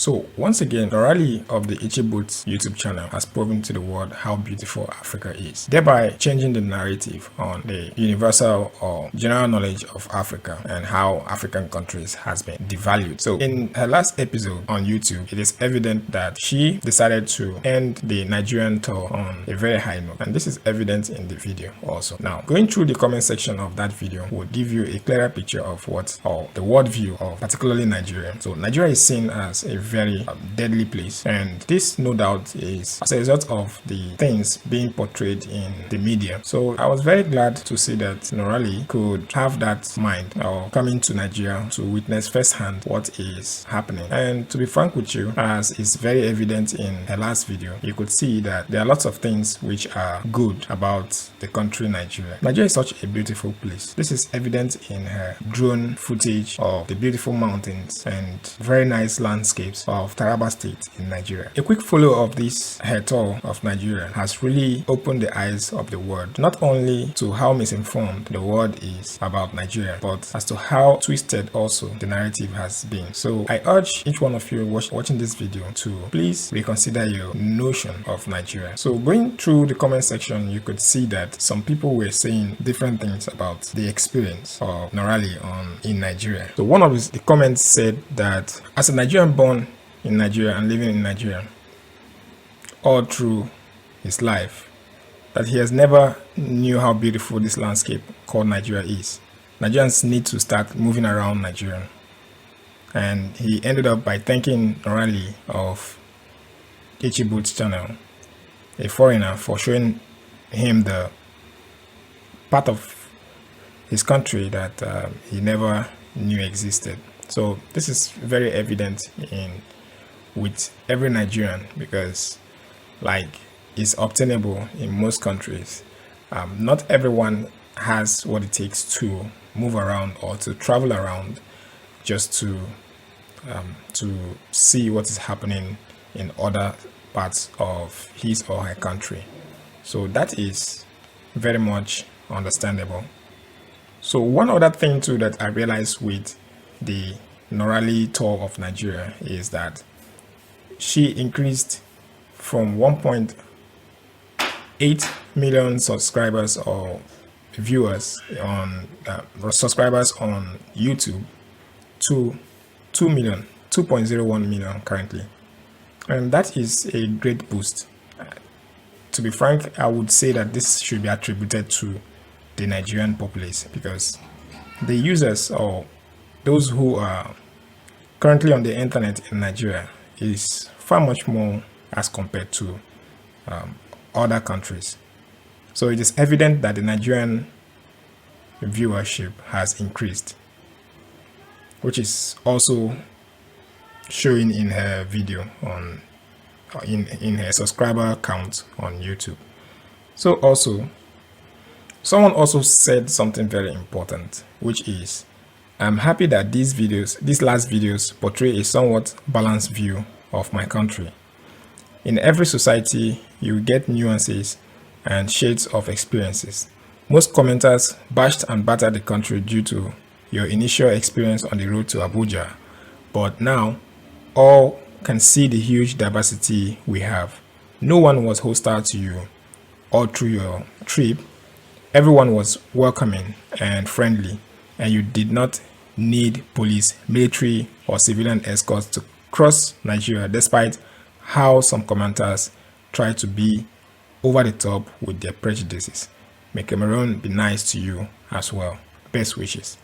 So once again, Norali of the Itchy Boots YouTube channel has proven to the world how beautiful Africa is, thereby changing the narrative on the universal or general knowledge of Africa and how African countries has been devalued. So in her last episode on YouTube, it is evident that she decided to end the Nigerian tour on a very high note, and this is evident in the video also. Now, going through the comment section of that video will give you a clearer picture of what, or the world view of particularly Nigeria. So Nigeria is seen as a very deadly place, and this no doubt is as a result of the things being portrayed in the media. So I was very glad to see that Norali could have that mind of coming to Nigeria to witness firsthand what is happening. And to be frank with you, as is very evident in her last video, you could see that there are lots of things which are good about the country Nigeria. Nigeria is such a beautiful place. This is evident in her drone footage of the beautiful mountains and very nice landscapes of Taraba State in Nigeria. A quick follow of this her tour of Nigeria has really opened the eyes of the world, not only to how misinformed the world is about Nigeria, but as to how twisted also the narrative has been. So I urge each one of you watching this video to please reconsider your notion of Nigeria. So going through the comment section, you could see that some people were saying different things about the experience of Norali in Nigeria. So one of the comments said that as a Nigerian born in Nigeria and living in Nigeria all through his life, that he has never knew how beautiful this landscape called Nigeria is. Nigerians need to start moving around Nigeria. And he ended up by thanking Norali of Itchy Boots channel, a foreigner, for showing him the part of his country that he never knew existed. So this is very evident with every Nigerian, because like it's obtainable in most countries. Not everyone has what it takes to move around or to travel around just to see what is happening in other parts of his or her country. So that is very much understandable. So one other thing too that I realized with the Norali tour of Nigeria is that she increased from 1.8 million subscribers or viewers on subscribers on YouTube to 2.01 million currently, and that is a great boost. To be frank, I would say that this should be attributed to the Nigerian populace, because the users or those who are currently on the internet in Nigeria is far much more as compared to other countries. So it is evident that the Nigerian viewership has increased, which is also showing in her video on in her subscriber count on YouTube. So also someone also said something very important, which is, I'm happy that these last videos portray a somewhat balanced view of my country. In every society, you get nuances and shades of experiences. Most commenters bashed and battered the country due to your initial experience on the road to Abuja, but now all can see the huge diversity we have. No one was hostile to you all through your trip. Everyone was welcoming and friendly, and you did not need police, military, or civilian escorts to cross Nigeria, despite how some commenters try to be over the top with their prejudices. May Cameroon be nice to you as well. Best wishes.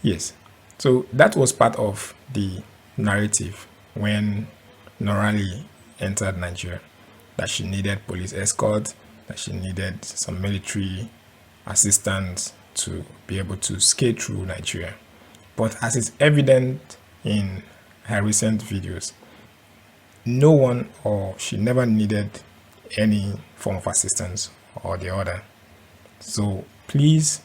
Yes, so that was part of the narrative when Norali entered Nigeria, that she needed police escort, that she needed some military assistance to be able to skate through Nigeria. But as is evident in her recent videos, no one, or she never needed any form of assistance or the other. So please,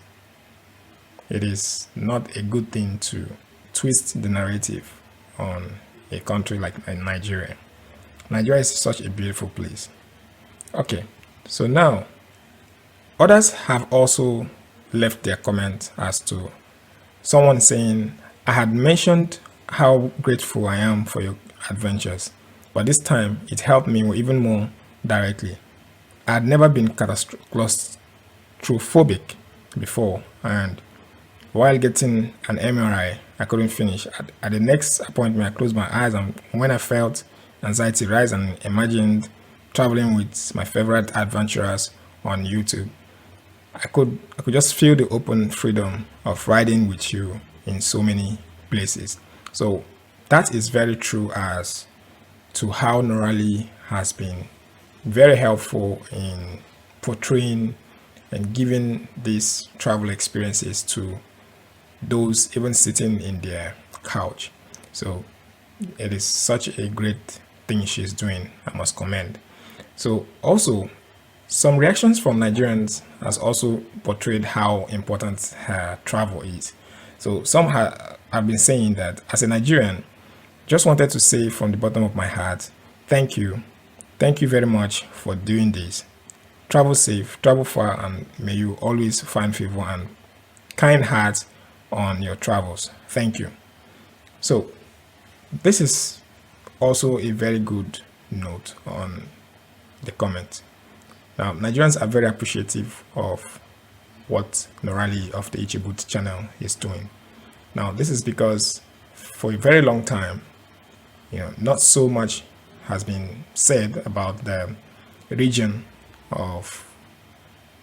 it is not a good thing to twist the narrative on a country like Nigeria. Nigeria is such a beautiful place. Okay, so now others have also left their comment as to someone saying, I had mentioned how grateful I am for your adventures, but this time it helped me even more directly. I had never been claustrophobic before, and while getting an MRI, I couldn't finish. At the next appointment, I closed my eyes, and when I felt anxiety rise and imagined traveling with my favorite adventurers on YouTube, I could just feel the open freedom of riding with you in so many places. So that is very true as to how Norali has been very helpful in portraying and giving these travel experiences to those even sitting in their couch. So it is such a great thing she's doing. I must commend. So also some reactions from Nigerians has also portrayed how important her travel is. So some have been saying that as a Nigerian, just wanted to say from the bottom of my heart, thank you. Thank you very much for doing this. Travel safe, travel far, and may you always find favor and kind hearts on your travels. Thank you. So this is also a very good note on the comment. Now, Nigerians are very appreciative of what Norali of the Itchy Boots channel is doing. Now, this is because for a very long time, not so much has been said about the region of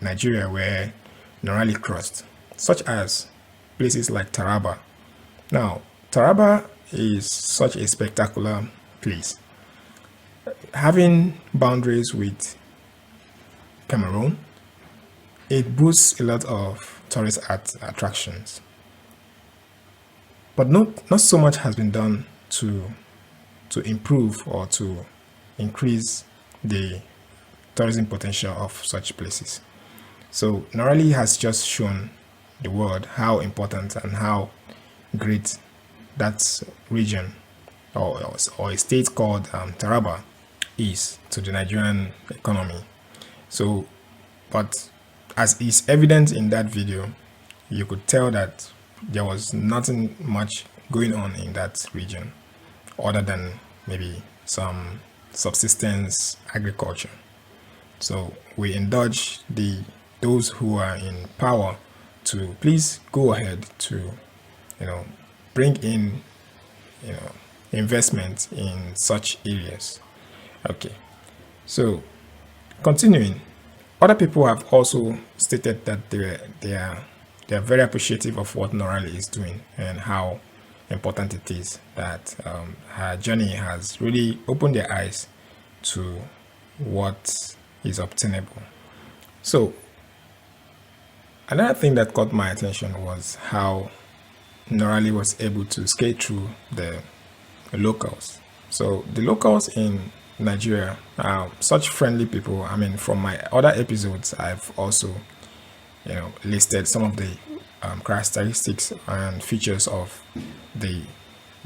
Nigeria where Norali crossed, such as places like Taraba. Now, Taraba is such a spectacular place. Having boundaries with Cameroon, it boosts a lot of tourist attractions. But not so much has been done to improve or to increase the tourism potential of such places. So Norali has just shown the world how important and how great that region or a state called Taraba is to the Nigerian economy. So, but as is evident in that video, you could tell that there was nothing much going on in that region other than maybe some subsistence agriculture. So we indulge those who are in power to please go ahead to bring in investment in such areas. Okay, so continuing, other people have also stated that they are very appreciative of what Norali is doing and how important it is that her journey has really opened their eyes to what is obtainable. So another thing that caught my attention was how Norali was able to skate through the locals. So the locals in Nigeria are such friendly people. I mean, from my other episodes, I've also listed some of the characteristics and features of the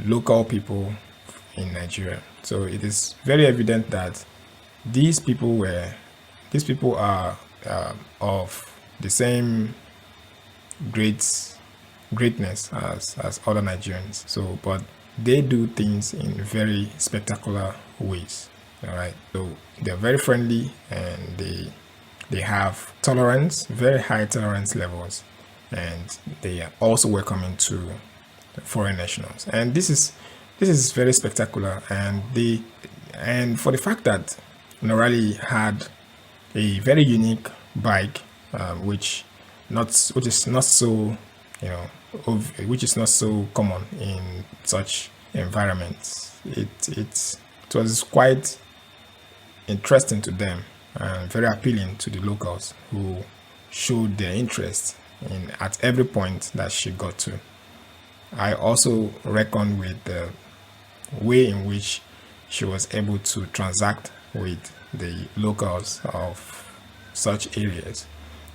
local people in Nigeria. So it is very evident that these people are of the same greatness as other Nigerians. So, but they do things in very spectacular ways. All right. So they're very friendly and they have tolerance, very high tolerance levels, and they are also welcoming to foreign nationals. And this is very spectacular. And for the fact that Norali had a very unique bike, which is not so common in such environments. It was quite interesting to them and very appealing to the locals who showed their interest at every point that she got to. I also reckon with the way in which she was able to transact with the locals of such areas,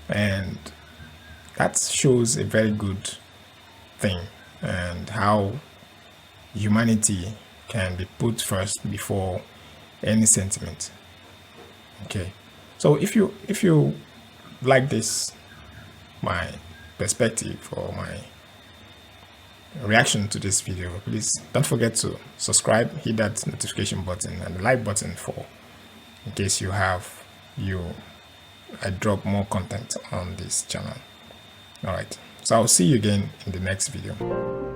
and that shows a very good thing and how humanity can be put first before any sentiment. Okay, so if you like this, my perspective or my reaction to this video, please don't forget to subscribe, hit that notification button and the like button for in case I drop more content on this channel. Alright, so I'll see you again in the next video.